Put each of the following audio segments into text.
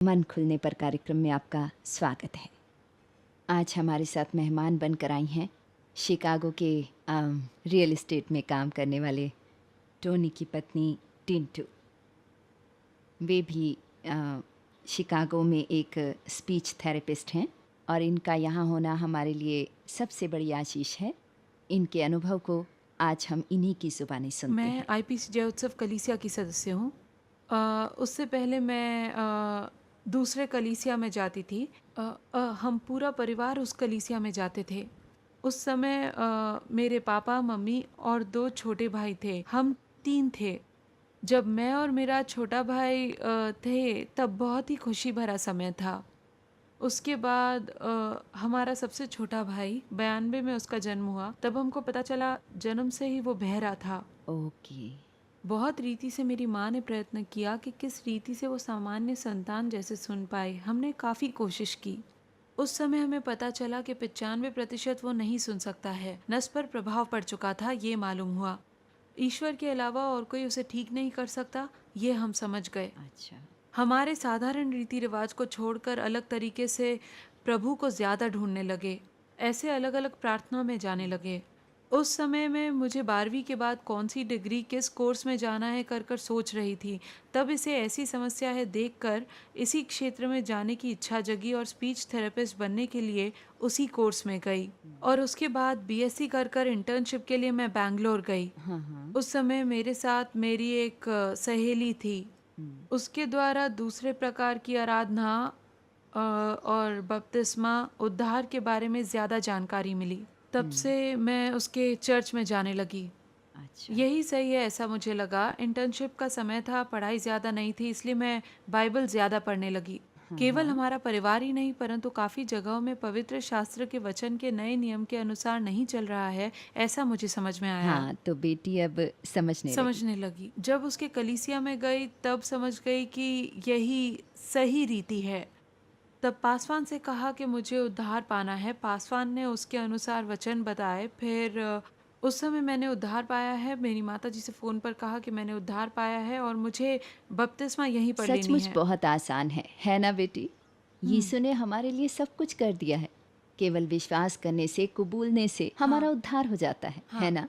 मन खुलने पर कार्यक्रम में आपका स्वागत है। आज हमारे साथ मेहमान बनकर आई हैं शिकागो के रियल एस्टेट में काम करने वाले टोनी की पत्नी टिंटू। वे भी शिकागो में एक स्पीच थेरेपिस्ट हैं और इनका यहाँ होना हमारे लिए सबसे बड़ी आशीष है। इनके अनुभव को आज हम इन्हीं की ज़ुबानी सुनते हैं। मैं आईपीसी जय उत्सव कलीसिया की सदस्य हूँ। उससे पहले मैं दूसरे कलीसिया में जाती थी। हम पूरा परिवार उस कलीसिया में जाते थे। उस समय मेरे पापा, मम्मी और 2 छोटे भाई थे। हम 3 थे। जब मैं और मेरा छोटा भाई थे, तब बहुत ही खुशी भरा समय था। उसके बाद हमारा सबसे छोटा भाई 92 में उसका जन्म हुआ। तब हमको पता चला जन्म से ही वो बहरा था। ओके। बहुत रीति से मेरी माँ ने प्रयत्न किया कि किस रीति से वो सामान्य संतान जैसे सुन पाए। हमने काफ़ी कोशिश की। उस समय हमें पता चला कि 95% वो नहीं सुन सकता है। नस पर प्रभाव पड़ चुका था, ये मालूम हुआ। ईश्वर के अलावा और कोई उसे ठीक नहीं कर सकता, ये हम समझ गए। अच्छा। हमारे साधारण रीति रिवाज को छोड़कर अलग तरीके से प्रभु को ज्यादा ढूंढने लगे। ऐसे अलग अलग प्रार्थना में जाने लगे। उस समय में मुझे 12वीं के बाद कौन सी डिग्री किस कोर्स में जाना है कर कर सोच रही थी। तब इसे ऐसी समस्या है देखकर इसी क्षेत्र में जाने की इच्छा जगी और स्पीच थेरेपिस्ट बनने के लिए उसी कोर्स में गई। और उसके बाद बीएससी कर कर इंटर्नशिप के लिए मैं बैंगलोर गई। हाँ हाँ। उस समय मेरे साथ मेरी एक सहेली थी। उसके द्वारा दूसरे प्रकार की आराधना और बपतिस्मा उद्धार के बारे में ज़्यादा जानकारी मिली। तब से मैं उसके चर्च में जाने लगी। अच्छा। यही सही है ऐसा मुझे लगा। इंटर्नशिप का समय था, पढ़ाई ज़्यादा नहीं थी, इसलिए मैं बाइबल ज़्यादा पढ़ने लगी। हाँ केवल हाँ। हमारा परिवार ही नहीं परंतु काफ़ी जगहों में पवित्र शास्त्र के वचन के नए नियम के अनुसार नहीं चल रहा है, ऐसा मुझे समझ में आया। हाँ, तो बेटी अब समझने लगी। समझने लगी। जब उसके कलीसिया में गई तब समझ गई कि यही सही रीति है। तब पासवान से कहा कि मुझे उद्धार पाना है। पासवान ने उसके अनुसार वचन बताए। फिर उस समय मैंने उद्धार पाया है। मेरी माता जी से फ़ोन पर कहा कि मैंने उद्धार पाया है और मुझे बपतिस्मा यहीं पर लेनी सचमुच है। बहुत आसान है ना बेटी? हुँ, यीशु ने हमारे लिए सब कुछ कर दिया है। केवल विश्वास करने से, कबूलने से हमारा हाँ, उद्धार हो जाता है हाँ। ना?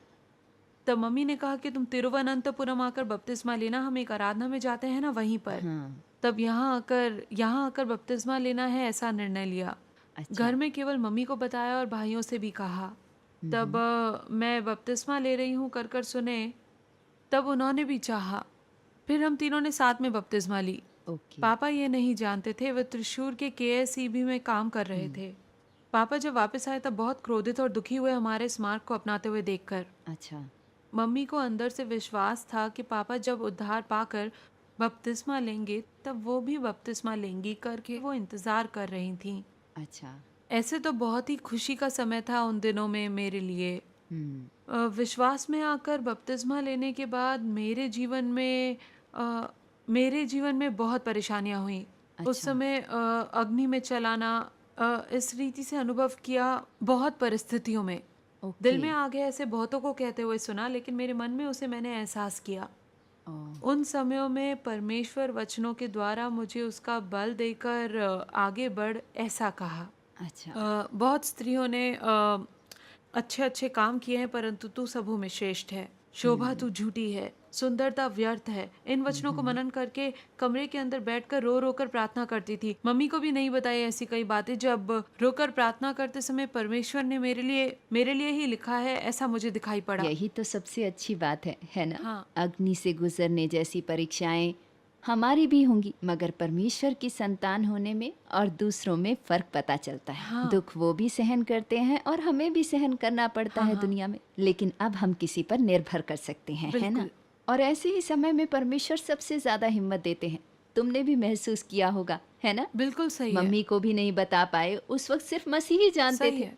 तब मम्मी ने कहा कि तुम तिरुवनंतपुरम आकर बपतिस्मा लेना, हम एक आराधना में जाते हैं ना वहीं पर। हाँ। तब यहाँ आकर बपतिस्मा लेना है, ऐसा निर्णय लिया। अच्छा। घर में केवल मम्मी को बताया और भाइयों से भी कहा। तब हुँ। मैं बपतिस्मा ले रही हूँ कर कर सुने। तब उन्होंने भी चाहा। फिर हम तीनों ने साथ में बपतिस्मा ली। ओके। पापा ये नहीं जानते थे, वे त्रिशूर के केएसईबी में काम कर रहे हुँ। थे। पापा जब वापस आए तब बहुत क्रोधित और दुखी हुए हमारे इस मार्ग को अपनाते हुए देखकर। अच्छा। मम्मी को अंदर से विश्वास था कि पापा जब उद्धार पाकर बपतिस्मा लेंगे तब वो भी बपतिस्मा लेंगी करके वो इंतजार कर रही थीं। अच्छा। ऐसे तो बहुत ही खुशी का समय था उन दिनों में मेरे लिए। हुँ। विश्वास में आकर बपतिस्मा लेने के बाद अ, मेरे जीवन में बहुत परेशानियां हुई। उस अच्छा। समय अग्नि में चलाना, इस रीति से अनुभव किया बहुत परिस्थितियों में। दिल ओके। में आ गया ऐसे बहुतों को कहते हुए सुना, लेकिन मेरे मन में उसे मैंने एहसास किया। ओह! उन समयों में परमेश्वर वचनों के द्वारा मुझे उसका बल देकर आगे बढ़ ऐसा कहा। अच्छा। बहुत स्त्रियों ने अच्छे अच्छे काम किए हैं परंतु तू सबों में श्रेष्ठ है। शोभा हुँ। तू झूठी है, सुंदरता व्यर्थ है। इन हुँ, वचनों को हुँ। मनन करके कमरे के अंदर बैठकर रो रो कर प्रार्थना करती थी। मम्मी को भी नहीं बताई ऐसी कई बातें। जब रोकर प्रार्थना करते समय परमेश्वर ने मेरे लिए ही लिखा है ऐसा मुझे दिखाई पड़ा। यही तो सबसे अच्छी बात है ना? हाँ, अग्नि से गुज़रने जैसी परीक्षाएँ हमारी भी होंगी, मगर परमेश्वर की संतान होने में और दूसरों में फ़र्क पता चलता है। हाँ, दुःख वो भी सहन करते हैं और हमें भी सहन करना पड़ता हाँ, है हाँ, दुनिया में, लेकिन अब हम किसी पर निर्भर कर सकते हैं, है ना? बिल्कुल। और ऐसे ही समय में परमेश्वर सबसे ज़्यादा हिम्मत देते हैं। तुमने भी महसूस किया होगा, है ना? बिल्कुल सही है। मम्मी को भी नहीं बता पाए, उस वक़्त सिर्फ़ मसीह ही जानते सही थे। है।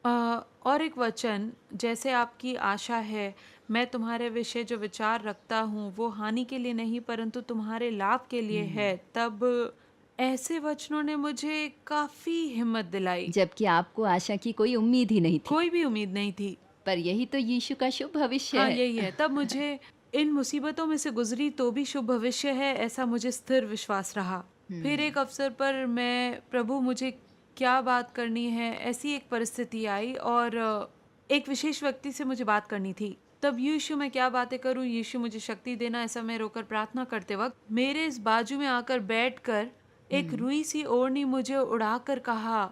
अ, और एक वचन, जैसे आपकी आशा है, मैं तुम्हारे विषय जो विचार रखता हूँ वो हानि के लिए नहीं परंतु तुम्हारे लाभ के लिए हुँ। है। तब ऐसे वचनों ने मुझे काफ़ी हिम्मत दिलाई। जबकि आपको आशा की कोई उम्मीद ही नहीं थी। कोई भी उम्मीद नहीं थी। पर यही तो यीशु का शुभ भविष्य हाँ, है। यही है। तब मुझे इन मुसीबतों में से गुज़री तो भी शुभ भविष्य है, ऐसा मुझे स्थिर विश्वास रहा। फिर एक अवसर पर मैं प्रभु मुझे क्या बात करनी है, ऐसी एक परिस्थिति आई और एक विशेष व्यक्ति से मुझे बात करनी थी। तब यीशु मैं क्या बातें करूं, यीशु मुझे शक्ति देना, ऐसा मैं रोकर प्रार्थना करते वक्त मेरे इस बाजू में आकर बैठकर एक हुँ। रुई सी ओढ़नी मुझे उड़ाकर कहा,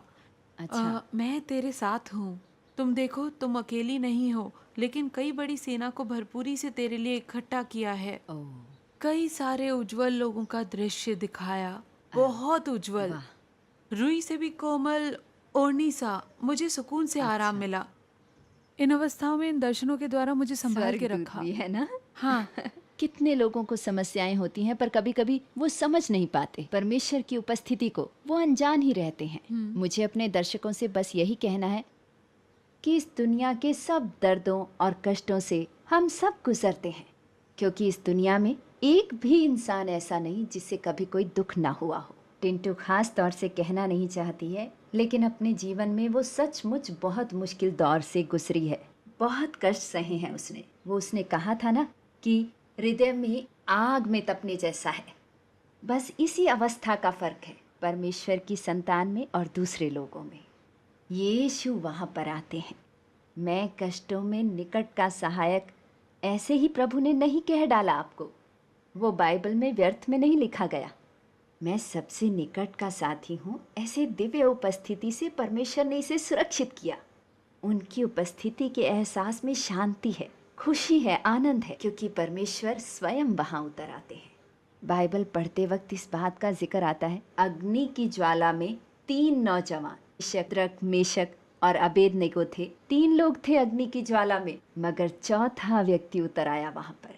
अच्छा, मैं तेरे साथ हूँ। तुम देखो, तुम अकेली नहीं हो, लेकिन कई बड़ी सेना को भरपूरी से तेरे लिए इकट्ठा किया है। ओह! कई सारे उज्जवल लोगों का दृश्य दिखाया, बहुत उज्जवल, वाह! रुई से भी कोमल ओढ़नी सा। मुझे सुकून से आराम अच्छा, मिला। इन अवस्थाओं में इन दर्शनों के द्वारा मुझे संभाल के स्वर्गदूत रखा। भी है ना? हाँ। कितने लोगों को समस्याएँ होती हैं पर कभी-कभी वो समझ नहीं पाते। परमेश्वर की उपस्थिति को वो अनजान ही रहते हैं। हम्म। मुझे अपने दर्शकों से बस यही कहना है कि इस दुनिया के सब दर्दों और कष्टों से हम सब गुजरते हैं, क्योंकि इस दुनिया में एक भी इंसान ऐसा नहीं जिससे कभी कोई दुख ना हुआ हो। टिंटू खास तौर से कहना नहीं चाहती है, लेकिन अपने जीवन में वो सचमुच बहुत मुश्किल दौर से गुजरी है। बहुत कष्ट सहे हैं उसने। वो उसने कहा था ना कि हृदय में आग में तपने जैसा है। बस इसी अवस्था का फर्क है परमेश्वर की संतान में और दूसरे लोगों में। यीशु वहाँ पर आते हैं। मैं कष्टों में निकट का सहायक ऐसे ही प्रभु ने नहीं कह डाला आपको। वो बाइबल में व्यर्थ में नहीं लिखा गया। मैं सबसे निकट का साथी हूँ, ऐसे दिव्य उपस्थिति से परमेश्वर ने इसे सुरक्षित किया। उनकी उपस्थिति के एहसास में शांति है, खुशी है, आनंद है, क्योंकि परमेश्वर स्वयं वहाँ उतर आते हैं। बाइबल पढ़ते वक्त इस बात का जिक्र आता है, अग्नि की ज्वाला में 3 नौजवान शद्रक, मेशक और अबेदनेगो थे। 3 लोग थे अग्नि की ज्वाला में, मगर चौथा व्यक्ति उतर आया वहाँ पर।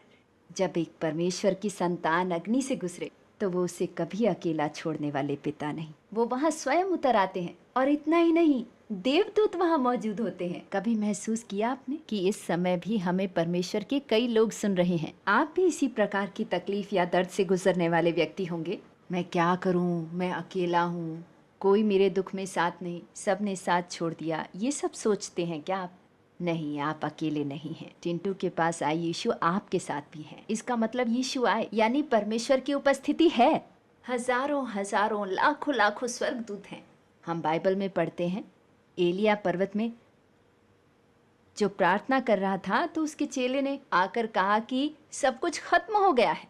जब एक परमेश्वर की संतान अग्नि से गुजरे तो वो उसे कभी अकेला छोड़ने वाले पिता नहीं, वो वहाँ स्वयं उतर आते हैं। और इतना ही नहीं, देवदूत वहाँ मौजूद होते हैं। कभी महसूस किया आपने कि इस समय भी हमें परमेश्वर के कई लोग सुन रहे हैं? आप भी इसी प्रकार की तकलीफ या दर्द से गुजरने वाले व्यक्ति होंगे। मैं क्या करूँ, मैं अकेला हूँ, कोई मेरे दुख में साथ नहीं, सब ने साथ छोड़ दिया, ये सब सोचते हैं क्या आप? नहीं, आप अकेले नहीं हैं। टिंटू के पास आए यीशु आपके साथ भी हैं। इसका मतलब यीशु आए यानी परमेश्वर की उपस्थिति है। हजारों हजारों लाखों लाखों स्वर्गदूत हैं। हम बाइबल में पढ़ते हैं, एलिया पर्वत में जो प्रार्थना कर रहा था तो उसके चेले ने आकर कहा कि सब कुछ खत्म हो गया है,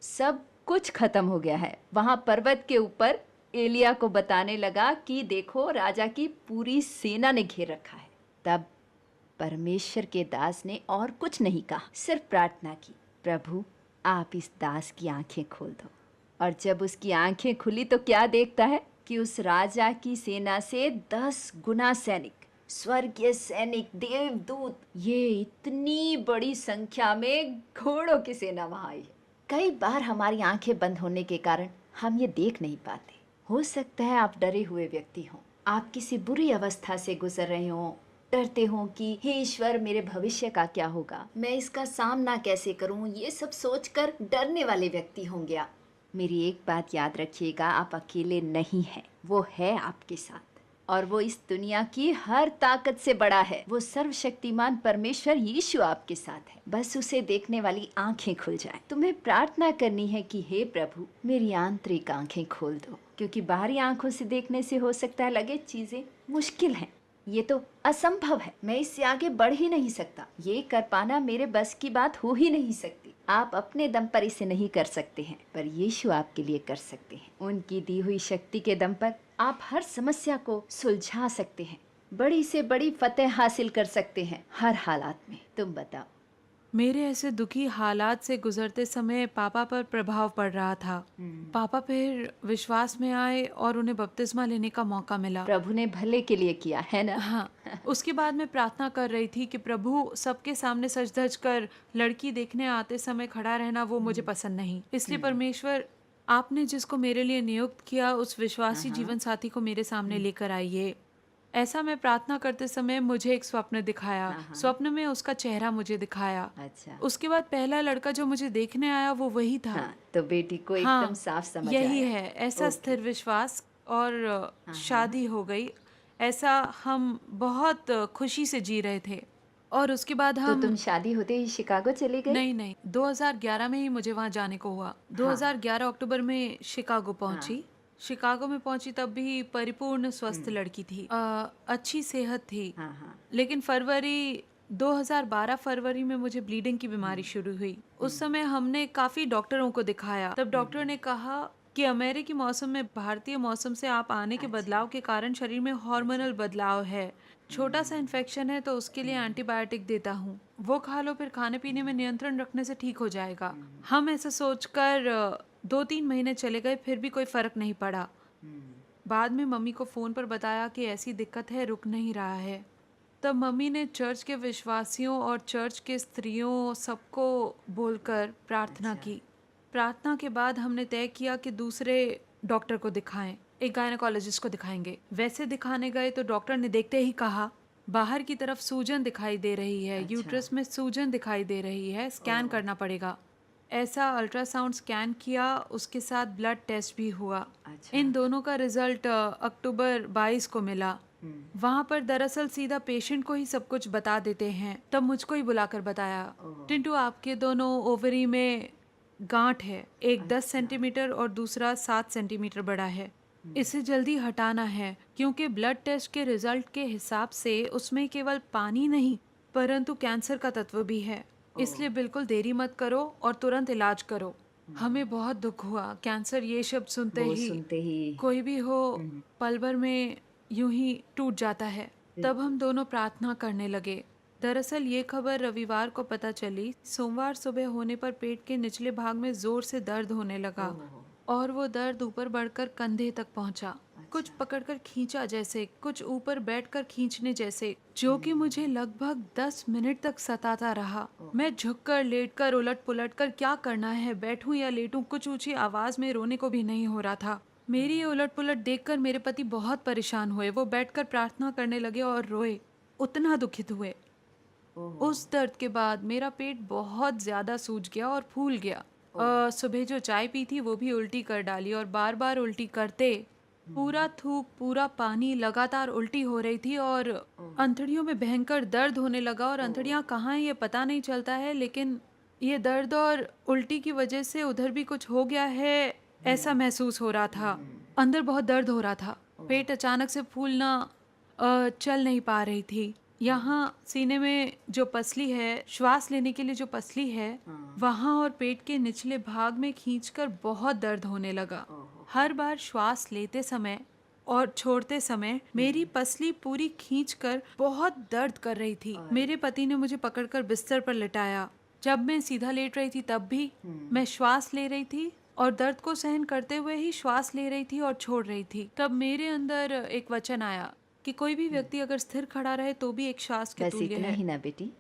सब कुछ खत्म हो गया है। वहां पर्वत के ऊपर एलिया को बताने लगा कि देखो, राजा की पूरी सेना ने घेर रखा है। तब परमेश्वर के दास ने और कुछ नहीं कहा, सिर्फ प्रार्थना की, प्रभु आप इस दास की आंखें खोल दो। और जब उसकी आंखें खुली तो क्या देखता है कि उस राजा की सेना से 10 गुना सैनिक, स्वर्गीय सैनिक, देवदूत, ये इतनी बड़ी संख्या में घोड़ों की सेना वहां आई है। कई बार हमारी आंखें बंद होने के कारण हम ये देख नहीं पाते। हो सकता है आप डरे हुए व्यक्ति हों, आप किसी बुरी अवस्था से गुजर रहे हों, डरते हो कि हे ईश्वर, मेरे भविष्य का क्या होगा, मैं इसका सामना कैसे करूं, ये सब सोचकर डरने वाले व्यक्ति होंगे आप। मेरी एक बात याद रखिएगा, आप अकेले नहीं हैं, वो है आपके साथ, और वो इस दुनिया की हर ताकत से बड़ा है। वो सर्वशक्तिमान परमेश्वर यीशु आपके साथ है। बस उसे देखने वाली आंखें खुल जाएं। तुम्हें प्रार्थना करनी है कि हे प्रभु, मेरी आंतरिक आंखें खोल दो, क्योंकि बाहरी आंखों से देखने से हो सकता है लगे चीजें मुश्किल हैं, ये तो असंभव है, मैं इससे आगे बढ़ ही नहीं सकता, ये कर पाना मेरे बस की बात हो ही नहीं सकती। आप अपने दम पर इसे नहीं कर सकते हैं, पर यीशु आपके लिए कर सकते हैं। उनकी दी हुई शक्ति के दम पर आप हर समस्या को सुलझा सकते हैं, बड़ी से बड़ी फतेह हासिल कर सकते हैं हर हालात में। तुम बताओ। मेरे ऐसे दुखी हालात से गुजरते समय पापा पर प्रभाव पड़ रहा था। पापा फिर विश्वास में आए और उन्हें बपतिस्मा लेने का मौका मिला। प्रभु ने भले के लिए किया है ना? हाँ। उसके बाद मैं प्रार्थना कर रही थी कि प्रभु, सबके सामने सज धज कर लड़की देखने आते समय खड़ा रहना वो मुझे पसंद नहीं, इसलिए परमेश्वर, आपने जिसको मेरे लिए नियुक्त किया उस विश्वासी जीवन साथी को मेरे सामने लेकर आइए। ऐसा मैं प्रार्थना करते समय मुझे एक स्वप्न दिखाया। स्वप्न में उसका चेहरा मुझे दिखाया। अच्छा। उसके बाद पहला लड़का जो मुझे देखने आया वो वही था। हाँ, तो बेटी को एकदम हाँ, साफ समझ यही आया। है ऐसा स्थिर विश्वास, और शादी हो गई। ऐसा हम बहुत खुशी से जी रहे थे। और उसके बाद तो हम तुम शादी होते ही शिकागो चली गई? नहीं नहीं 2011 में ही मुझे वहाँ जाने को हुआ। हाँ 2011 अक्टूबर में शिकागो हाँ। पहुंची। शिकागो में पहुंची तब भी परिपूर्ण स्वस्थ हम्म। लड़की थी, अच्छी सेहत थी। हाँ हाँ। लेकिन फरवरी 2012 फरवरी में मुझे ब्लीडिंग की बीमारी हम्म। शुरू हुई। उस समय हमने काफी डॉक्टरों को दिखाया। तब डॉक्टर ने कहा कि अमेरिकी मौसम में भारतीय मौसम से आप आने के अच्छा बदलाव के कारण शरीर में हार्मोनल बदलाव है। छोटा सा हम्म। इन्फेक्शन है तो उसके लिए एंटीबायोटिक देता हूँ, वो खा लो, फिर खाने पीने में नियंत्रण रखने से ठीक हो जाएगा। हम ऐसा सोचकर 2-3 महीने चले गए, फिर भी कोई फर्क नहीं पड़ा। हम्म। बाद में मम्मी को फोन पर बताया कि ऐसी दिक्कत है, रुक नहीं रहा है। तब मम्मी ने चर्च के विश्वासियों और चर्च के स्त्रियों सबको बोलकर प्रार्थना अच्छा की। प्रार्थना के बाद हमने तय किया कि दूसरे डॉक्टर को दिखाएं, एक गायनेकोलॉजिस्ट को दिखाएंगे। वैसे दिखाने गए तो डॉक्टर ने देखते ही कहा, बाहर की तरफ सूजन दिखाई दे रही है, अच्छा। यूट्रस में सूजन दिखाई दे रही है, स्कैन ओह करना पड़ेगा। ऐसा अल्ट्रासाउंड स्कैन किया, उसके साथ ब्लड टेस्ट भी हुआ। अच्छा। इन दोनों का रिजल्ट अक्टूबर 22 को मिला। हम्म। वहां पर दरअसल सीधा पेशेंट को ही सब कुछ बता देते हैं। तब मुझको ही बुलाकर बताया, ओह टिंटू आपके दोनों ओवरी में गांठ है, एक 10 अच्छा। सेंटीमीटर और दूसरा 7 सेंटीमीटर बड़ा है। हम्म। इसे जल्दी हटाना है क्योंकि ब्लड टेस्ट के रिजल्ट के हिसाब से उसमें केवल पानी नहीं परंतु कैंसर का तत्व भी है। ओह इसलिए बिल्कुल देरी मत करो और तुरंत इलाज करो। हम्म। हमें बहुत दुख हुआ, कैंसर ये शब्द सुनते वो ही सुनते ही कोई भी हो हम्म। पल भर में यूं ही टूट जाता है। तब बिल्कुल। हम दोनों प्रार्थना करने लगे। दरअसल ये खबर रविवार को पता चली। सोमवार सुबह होने पर पेट के निचले भाग में जोर से दर्द होने लगा ओह और वो दर्द ऊपर बढ़कर कंधे तक पहुंचा। कुछ अच्छा। पकड़कर खींचा जैसे, कुछ ऊपर बैठकर खींचने जैसे, जो कि मुझे लगभग 10 मिनट तक सताता रहा। ओह मैं झुककर, लेटकर, उलट पुलट कर क्या करना है, बैठूं या लेटूं, कुछ ऊंची आवाज में रोने को भी नहीं हो रहा था। मेरी ये उलट पुलट देखकर मेरे पति बहुत परेशान हुए। वो बैठकर प्रार्थना करने लगे और रोए, उतना दुखित हुए। ओह उस दर्द के बाद मेरा पेट बहुत ज्यादा सूज गया और फूल गया। ओह सुबह जो चाय पी थी वो भी उल्टी कर डाली और बार बार उल्टी करते पूरा थूक, पूरा पानी, लगातार उल्टी हो रही थी और ओह अंतड़ियों में भयंकर दर्द होने लगा। और ओह अंतड़ियां कहाँ हैं ये पता नहीं चलता है, लेकिन ये दर्द और उल्टी की वजह से उधर भी कुछ हो गया है ऐसा महसूस हो रहा था। अंदर बहुत दर्द हो रहा था। पेट अचानक से फूलना, चल नहीं पा रही थी। यहाँ सीने में जो पसली है, श्वास लेने के लिए जो पसली है, हाँ। वहाँ और पेट के निचले भाग में खींचकर बहुत दर्द होने लगा। ओह हर बार श्वास लेते समय और छोड़ते समय मेरी पसली पूरी खींचकर बहुत दर्द कर रही थी। और मेरे पति ने मुझे पकड़कर बिस्तर पर लिटाया। जब मैं सीधा लेट रही थी तब भी मैं श्वास ले रही थी और दर्द को सहन करते हुए ही श्वास ले रही थी और छोड़ रही थी। तब मेरे अंदर एक वचन आया कि कोई भी व्यक्ति अगर स्थिर खड़ा रहे तो भी एक श्वास के बस तुल्य इतना है। ही ना बेटी।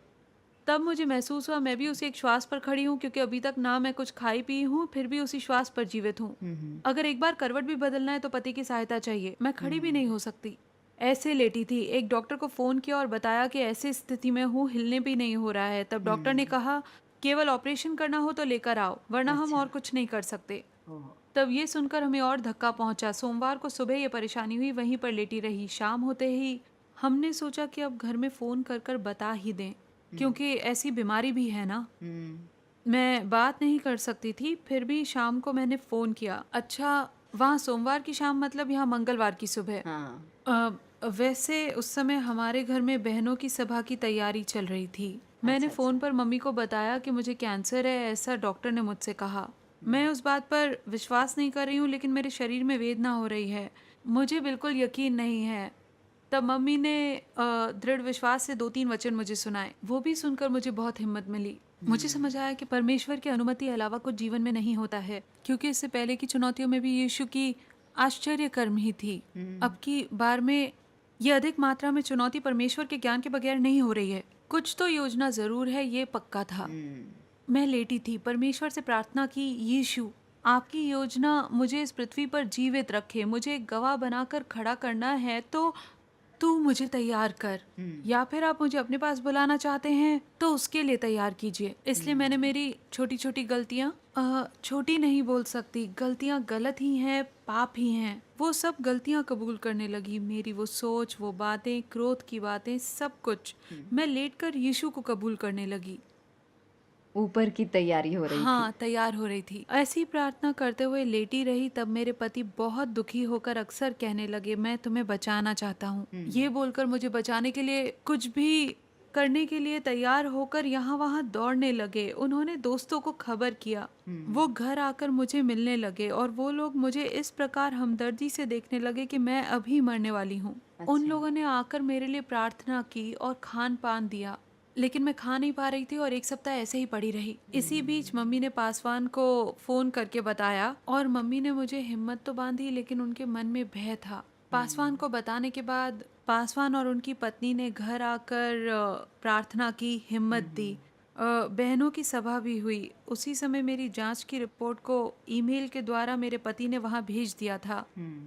तब मुझे महसूस हुआ मैं भी उसी एक श्वास पर खड़ी हूँ, क्योंकि अभी तक ना मैं कुछ खाई पी हूँ, फिर भी उसी श्वास पर जीवित हूँ। अगर एक बार करवट भी बदलना है तो पति की सहायता चाहिए। मैं खड़ी भी नहीं हो सकती, ऐसे लेटी थी। एक डॉक्टर को फोन किया और बताया कि ऐसी स्थिति में हूँ, हिलने भी नहीं हो रहा है। तब डॉक्टर ने कहा केवल ऑपरेशन करना हो तो लेकर आओ, वरना हम अच्छा। और कुछ नहीं कर सकते। ओह तब ये सुनकर हमें और धक्का पहुंचा। सोमवार को सुबह ये परेशानी हुई, वहीं पर लेटी रही। शाम होते ही हमने सोचा कि अब घर में फोन कर कर बता ही दें, क्योंकि ऐसी बीमारी भी है ना। मैं बात नहीं कर सकती थी, फिर भी शाम को मैंने फोन किया। अच्छा, वहाँ सोमवार की शाम मतलब यहाँ मंगलवार की सुबह। हाँ। वैसे उस समय हमारे घर में बहनों की सभा की तैयारी चल रही थी। मैंने अच्छा फोन पर मम्मी को बताया कि मुझे कैंसर है, ऐसा डॉक्टर ने मुझसे कहा। मैं उस बात पर विश्वास नहीं कर रही हूँ, लेकिन मेरे शरीर में वेदना हो रही है, मुझे बिल्कुल यकीन नहीं है। तब मम्मी ने दृढ़ विश्वास से 2-3 वचन मुझे सुनाए। वो भी सुनकर मुझे बहुत हिम्मत मिली। मुझे समझ आया कि परमेश्वर की अनुमति अलावा कुछ जीवन में नहीं होता है, क्योंकि इससे पहले की चुनौतियों में भी यीशु की आश्चर्य कर्म ही थी। अब की बार में ये अधिक मात्रा में चुनौती परमेश्वर के ज्ञान के बगैर नहीं हो रही है। कुछ तो योजना जरूर है, ये पक्का था। मैं लेटी थी, परमेश्वर से प्रार्थना की, यीशु आपकी योजना मुझे इस पृथ्वी पर जीवित रखे, मुझे एक गवाह बनाकर खड़ा करना है तो तू मुझे तैयार कर, या फिर आप मुझे अपने पास बुलाना चाहते हैं तो उसके लिए तैयार कीजिए। इसलिए मैंने मेरी छोटी छोटी गलतियां छोटी नहीं बोल सकती, गलतियाँ गलत ही हैं, पाप ही हैं। वो सब गलतियाँ कबूल करने लगी, मेरी वो सोच, वो बातें, क्रोध की बातें, सब कुछ। मैं लेटकर यीशु को कबूल करने लगी। ऊपर की तैयारी हो रही थी। हाँ, तैयार हो रही थी। ऐसी प्रार्थना करते हुए लेटी रही, तब मेरे पति बहुत दुखी होकर अक्सर कहने लगे, मैं तुम्हें बचाना चाहता हूँ। ये बोलकर मुझे बचाने के लिए कुछ भी करने के लिए तैयार होकर यहाँ वहाँ दौड़ने लगे। उन्होंने दोस्तों को खबर किया। वो घर आकर मुझे मिलने लगे और वो लोग मुझे इस प्रकार हमदर्दी से देखने लगे कि मैं अभी मरने वाली हूँ। उन अच्छा। लोगों ने आकर मेरे लिए प्रार्थना की और खान पान दिया, लेकिन मैं खा नहीं पा रही थी और एक सप्ताह ऐसे ही पड़ी रही। इसी बीच मम्मी ने पासवान को फोन करके बताया और मम्मी ने मुझे हिम्मत तो बांधी, लेकिन उनके मन में भय था। पासवान को बताने के बाद पासवान और उनकी पत्नी ने घर आकर प्रार्थना की, हिम्मत दी। बहनों की सभा भी हुई। उसी समय मेरी जांच की रिपोर्ट को ईमेल के द्वारा मेरे पति ने वहां भेज दिया था।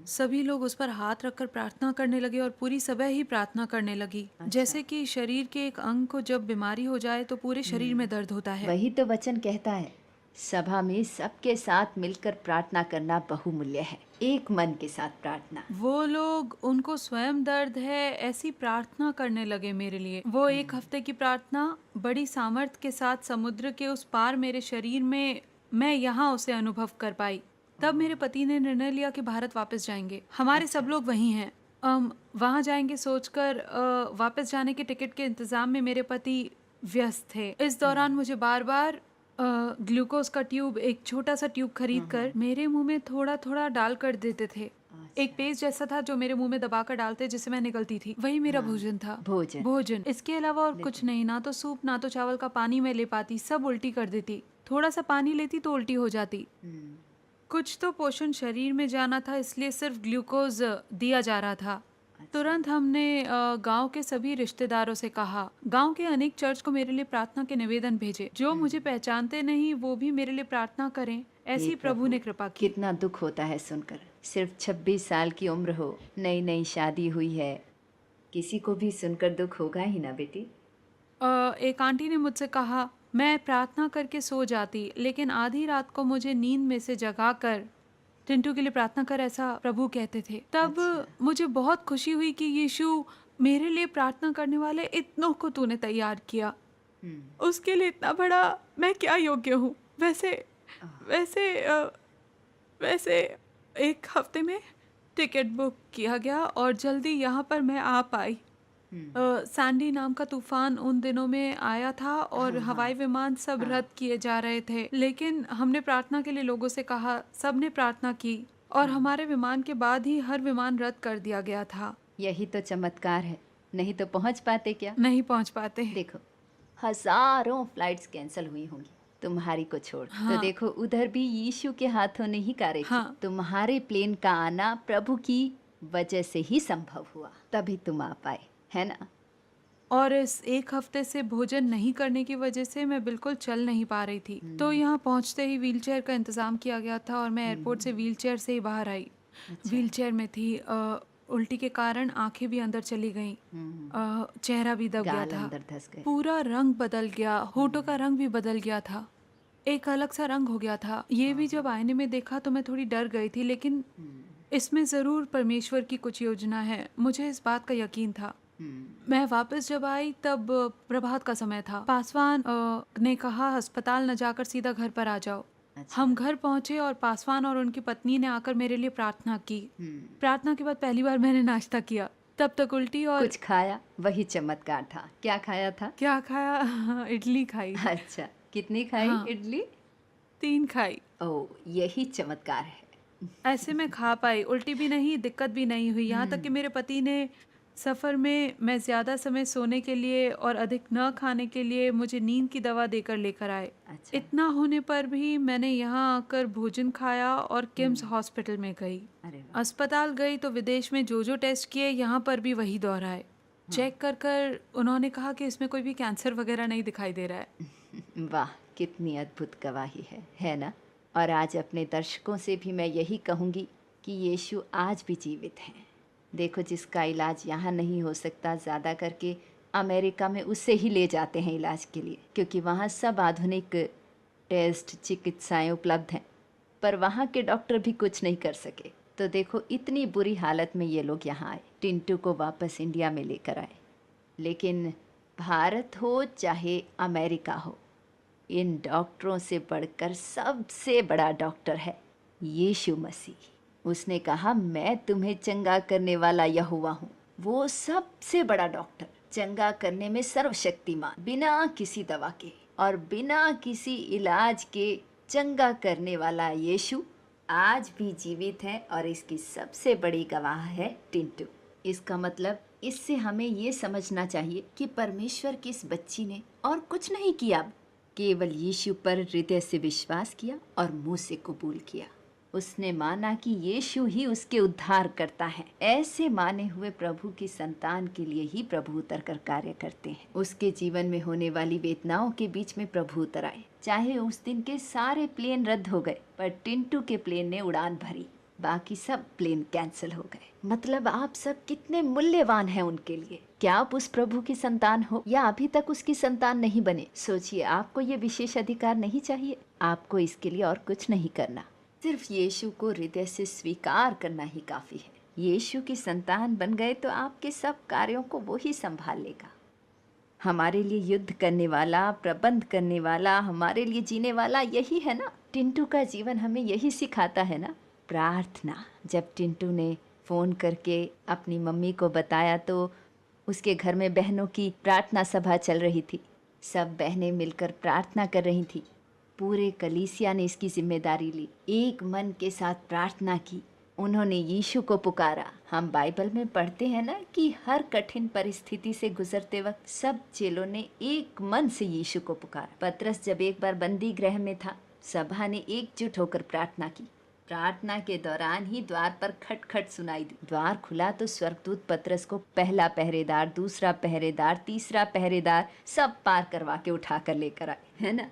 सभी लोग उस पर हाथ रखकर प्रार्थना करने लगे और पूरी सभा ही प्रार्थना करने लगी। जैसे कि शरीर के एक अंग को जब बीमारी हो जाए तो पूरे शरीर में दर्द होता है। वही तो वचन कहता है, सभा में सबके साथ मिलकर प्रार्थना करना बहुमूल्य है। एक मन के साथ प्रार्थना। वो लोग, उनको स्वयं दर्द है, ऐसी प्रार्थना करने लगे मेरे लिए। वो एक हफ्ते की प्रार्थना बड़ी सामर्थ्य के साथ समुद्र के उस पार मेरे शरीर में, मैं यहाँ उसे अनुभव कर पाई। तब मेरे पति ने निर्णय लिया कि भारत वापस जाएंगे। हमारे सब लोग वहीं हैं। वहाँ जाएंगे सोचकर वापस जाने के टिकट के इंतजाम में मेरे पति व्यस्त थे। इस दौरान मुझे बार बार ग्लूकोज का ट्यूब, एक छोटा सा ट्यूब खरीद कर मेरे मुंह में थोड़ा थोड़ा डाल कर देते थे। एक पेस्ट जैसा था जो मेरे मुंह में दबाकर डालते, जिसे मैं निगलती थी। वही मेरा भोजन था। भोजन इसके अलावा और कुछ नहीं। ना तो सूप, ना तो चावल का पानी मैं ले पाती, सब उल्टी कर देती। थोड़ा सा पानी लेती तो उल्टी हो जाती। कुछ तो पोषण शरीर में जाना था, इसलिए सिर्फ ग्लूकोज दिया जा रहा था। तुरंत हमने गांव के सभी रिश्तेदारों से कहा। गांव के अनेक चर्च को मेरे लिए प्रार्थना के निवेदन भेजे। जो मुझे पहचानते नहीं वो भी मेरे लिए प्रार्थना करें, ऐसी प्रभु ने कृपा की। कितना दुख होता है सुनकर। सिर्फ 26 साल की उम्र हो, नई नई शादी हुई है, किसी को भी सुनकर दुख होगा ही ना बेटी। एक आंटी ने मुझसे कहा, मैं प्रार्थना करके सो जाती, लेकिन आधी रात को मुझे नींद में से जगाकर टिंटू के लिए प्रार्थना कर, ऐसा प्रभु कहते थे। तब मुझे बहुत खुशी हुई कि यीशु, मेरे लिए प्रार्थना करने वाले इतनों को तूने तैयार किया। उसके लिए इतना बड़ा मैं क्या योग्य हूँ। वैसे वैसे वैसे एक हफ्ते में टिकट बुक किया गया और जल्दी यहाँ पर मैं आ पाई। सैंडी नाम का तूफान उन दिनों में आया था और हवाई विमान सब रद्द किए जा रहे थे, लेकिन हमने प्रार्थना के लिए लोगों से कहा, सबने प्रार्थना की और हमारे विमान के बाद ही हर विमान रद्द कर दिया गया था। यही तो चमत्कार है, नहीं तो पहुंच पाते क्या? नहीं पहुंच पाते। देखो, हजारों फ्लाइट्स कैंसिल हुई होंगी तुम्हारी को छोड़। तो देखो उधर भी यीशु के हाथों ने ही कार्य किया। तुम्हारे प्लेन का आना प्रभु की वजह से ही संभव हुआ, तभी तुम आ पाए, है ना? और इस एक हफ्ते से भोजन नहीं करने की वजह से मैं बिल्कुल चल नहीं पा रही थी। तो यहाँ पहुँचते ही व्हीलचेयर का इंतजाम किया गया था और मैं एयरपोर्ट से व्हीलचेयर से ही बाहर आई। व्हीलचेयर में थी। उल्टी के कारण आंखें भी अंदर चली गईं। चेहरा भी दब गया था। पूरा रंग बदल गया। होठों का रंग भी बदल गया था। एक अलग सा रंग हो गया था। ये भी जब आईने में देखा तो मैं थोड़ी डर गई थी, लेकिन इसमें जरूर परमेश्वर की कुछ योजना है, मुझे इस बात का यकीन था। मैं वापस जब आई तब प्रभात का समय था। पासवान ने कहा, अस्पताल न जाकर सीधा घर पर आ जाओ। हम घर पहुंचे और पासवान और उनकी पत्नी ने आकर मेरे लिए प्रार्थना की। प्रार्थना के बाद पहली बार मैंने नाश्ता किया। तब तक उल्टी और कुछ खाया, वही चमत्कार था। क्या खाया था? क्या खाया? इडली खाई। अच्छा, कितनी खाई? इडली 3 खाई। ओह, यही चमत्कार है। ऐसे में खा पाई, उल्टी भी नहीं, दिक्कत भी नहीं हुई। यहाँ तक कि मेरे पति ने सफ़र में मैं ज़्यादा समय सोने के लिए और अधिक न खाने के लिए मुझे नींद की दवा देकर लेकर आए। इतना होने पर भी मैंने यहाँ आकर भोजन खाया और किम्स हॉस्पिटल में गई। अस्पताल गई तो विदेश में जो टेस्ट किए यहाँ पर भी वही दोहराए। चेक कर कर उन्होंने कहा कि इसमें कोई भी कैंसर वगैरह नहीं दिखाई दे रहा है। वाह, कितनी अद्भुत गवाही है ना? और आज अपने दर्शकों से भी मैं यही कहूँगी कि यीशु आज भी जीवित हैं। देखो, जिसका इलाज यहाँ नहीं हो सकता, ज़्यादा करके अमेरिका में उससे ही ले जाते हैं इलाज के लिए, क्योंकि वहाँ सब आधुनिक टेस्ट, चिकित्साएं उपलब्ध हैं, पर वहाँ के डॉक्टर भी कुछ नहीं कर सके। तो देखो इतनी बुरी हालत में ये लोग यहाँ आए, टिंटू को वापस इंडिया में लेकर आए। लेकिन भारत हो चाहे अमेरिका हो, इन डॉक्टरों से बढ़कर सबसे बड़ा डॉक्टर है यीशु मसीह। उसने कहा, मैं तुम्हें चंगा करने वाला यहोवा हूँ। वो सबसे बड़ा डॉक्टर, चंगा करने में सर्वशक्तिमान, बिना किसी दवा के और बिना किसी इलाज के चंगा करने वाला यीशु आज भी जीवित है, और इसकी सबसे बड़ी गवाह है टिंटू। इसका मतलब इससे हमें ये समझना चाहिए कि परमेश्वर की इस बच्ची ने और कुछ नहीं किया, केवल यीशु पर हृदय से विश्वास किया और मुंह से कबूल किया। उसने माना कि यीशु ही उसके उद्धार करता है। ऐसे माने हुए प्रभु की संतान के लिए ही प्रभु उतर कर कार्य करते हैं। उसके जीवन में होने वाली वेदनाओं के बीच में प्रभु उतर आए। चाहे उस दिन के सारे प्लेन रद्द हो गए, पर टिंटू के प्लेन ने उड़ान भरी, बाकी सब प्लेन कैंसिल हो गए। मतलब आप सब कितने मूल्यवान हैं उनके लिए। क्या आप उस प्रभु की संतान हो या अभी तक उसकी संतान नहीं बने? सोचिए, आपको ये विशेष अधिकार नहीं चाहिए। आपको इसके लिए और कुछ नहीं करना, सिर्फ यीशु को हृदय से स्वीकार करना ही काफी है। यीशु की संतान बन गए तो आपके सब कार्यों को वो ही संभाल लेगा। हमारे लिए युद्ध करने वाला, प्रबंध करने वाला, हमारे लिए जीने वाला यही है ना। टिंटू का जीवन हमें यही सिखाता है ना, प्रार्थना। जब टिंटू ने फ़ोन करके अपनी मम्मी को बताया तो उसके घर में बहनों की प्रार्थना सभा चल रही थी। सब बहनें मिलकर प्रार्थना कर रही थी। पूरे कलीसिया ने इसकी जिम्मेदारी ली, एक मन के साथ प्रार्थना की। उन्होंने यीशु को पुकारा। हम बाइबल में पढ़ते हैं ना कि हर कठिन परिस्थिति से गुजरते वक्त सब चेलों ने एक मन से यीशु को पुकारा। पतरस जब एक बार बंदी गृह में था, सभा ने एकजुट होकर प्रार्थना की। प्रार्थना के दौरान ही द्वार पर खटखट सुनाई दी। द्वार खुला तो स्वर्गदूत पतरस को पहला पहरेदार, दूसरा पहरेदार, तीसरा पहरेदार सब पार करवा के उठा कर लेकर आए। है ना,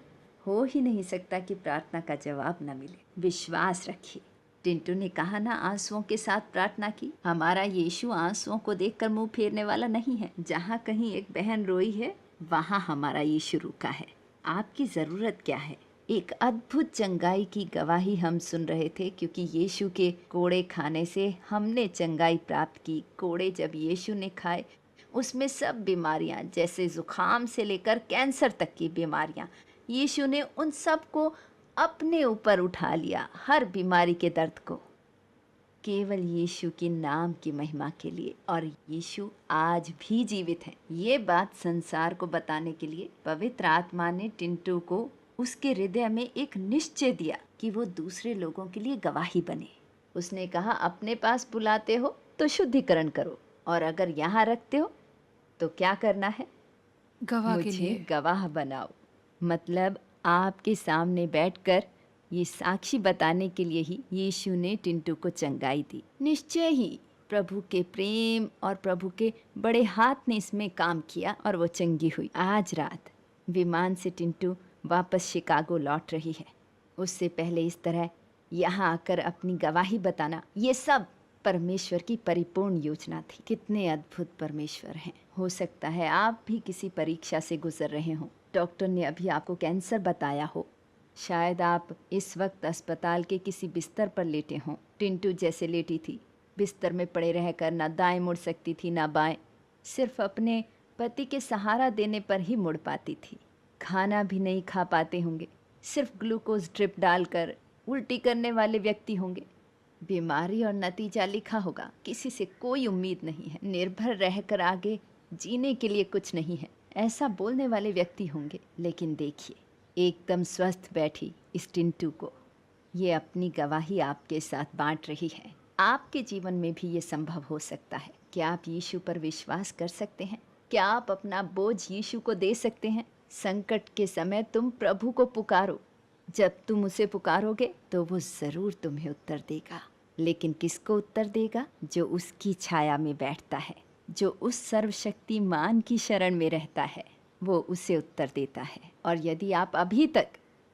हो ही नहीं सकता कि प्रार्थना का जवाब न मिले। विश्वास रखिए। टिंटू ने कहा ना, आंसुओं के साथ प्रार्थना की। हमारा यीशु आंसुओं को देखकर मुंह फेरने वाला नहीं है। जहाँ कहीं एक बहन रोई है, वहाँ हमारा यीशु रुका है। आपकी ज़रूरत क्या है? एक अद्भुत चंगाई की गवाही हम सुन रहे थे, क्योंकि यीशु के कोड़े खाने से हमने चंगाई प्राप्त की। कोड़े जब यीशु ने खाए, उसमें सब बीमारियां, जैसे जुकाम से लेकर कैंसर तक की बीमारियां, यीशु ने उन सब को अपने ऊपर उठा लिया, हर बीमारी के दर्द को, केवल यीशु के नाम की महिमा के लिए। और यीशु आज भी जीवित है। ये बात संसार को बताने के लिए पवित्र आत्मा ने टिंटू को उसके हृदय में एक निश्चय दिया कि वो दूसरे लोगों के लिए गवाही बने। उसने कहा, अपने पास बुलाते हो तो शुद्धिकरण करो, और अगर यहाँ रखते हो तो क्या करना है? गवाह के मुझे लिए। गवाह बनाओ। मतलब आपके सामने बैठकर ये साक्षी बताने के लिए ही यीशु ने टिंटू को चंगाई दी। निश्चय ही प्रभु के प्रेम और प्रभु के बड़े हाथ ने इसमें काम किया और वो चंगी हुई। आज रात विमान से टिंटू वापस शिकागो लौट रही है। उससे पहले इस तरह यहाँ आकर अपनी गवाही बताना, ये सब परमेश्वर की परिपूर्ण योजना थी। कितने अद्भुत परमेश्वर हैं। हो सकता है आप भी किसी परीक्षा से गुजर रहे हों। डॉक्टर ने अभी आपको कैंसर बताया हो। शायद आप इस वक्त अस्पताल के किसी बिस्तर पर लेटे हों। टिंटू जैसे लेटी थी, बिस्तर में पड़े रहकर ना दाएं मुड़ सकती थी ना बाएं, सिर्फ अपने पति के सहारा देने पर ही मुड़ पाती थी। खाना भी नहीं खा पाते होंगे, सिर्फ ग्लूकोज ड्रिप डालकर उल्टी करने वाले व्यक्ति होंगे। बीमारी और नतीजा लिखा होगा, किसी से कोई उम्मीद नहीं है, निर्भर रहकर आगे जीने के लिए कुछ नहीं है, ऐसा बोलने वाले व्यक्ति होंगे। लेकिन देखिए, एकदम स्वस्थ बैठी इस टिंटू को ये अपनी गवाही आपके साथ बांट रही है। आपके जीवन में भी ये संभव हो सकता है। क्या आप यीशु पर विश्वास कर सकते हैं? क्या आप अपना बोझ यीशु को दे सकते हैं? संकट के समय तुम प्रभु को पुकारो। जब तुम उसे पुकारोगे तो वो ज़रूर तुम्हें उत्तर देगा। लेकिन किसको उत्तर देगा? जो उसकी छाया में बैठता है, जो उस सर्वशक्तिमान की शरण में रहता है, वो उसे उत्तर देता है। और यदि आप अभी तक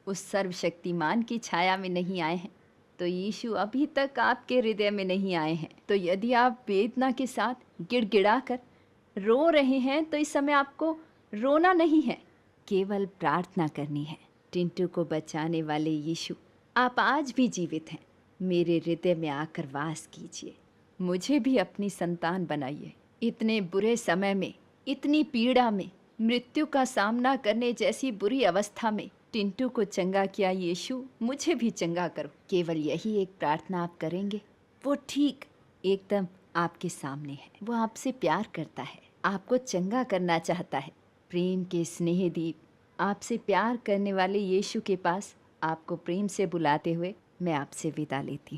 उस सर्वशक्तिमान की छाया में नहीं आए हैं, तो यीशु अभी तक आपके हृदय में नहीं आए हैं। तो यदि आप वेदना के साथ गिड़गिड़ा कर रो रहे हैं, तो इस समय आपको रोना नहीं है, केवल प्रार्थना करनी है। टिंटू को बचाने वाले यीशु, आप आज भी जीवित हैं। मेरे हृदय में आकर वास कीजिए। मुझे भी अपनी संतान बनाइए। इतने बुरे समय में, इतनी पीड़ा में, मृत्यु का सामना करने जैसी बुरी अवस्था में टिंटू को चंगा किया यीशु, मुझे भी चंगा करो। केवल यही एक प्रार्थना आप करेंगे। वो ठीक एकदम आपके सामने है। वो आपसे प्यार करता है, आपको चंगा करना चाहता है। प्रेम के स्नेहदीप, आपसे प्यार करने वाले यीशु के पास आपको प्रेम से बुलाते हुए मैं आपसे विदा लेती हूँ।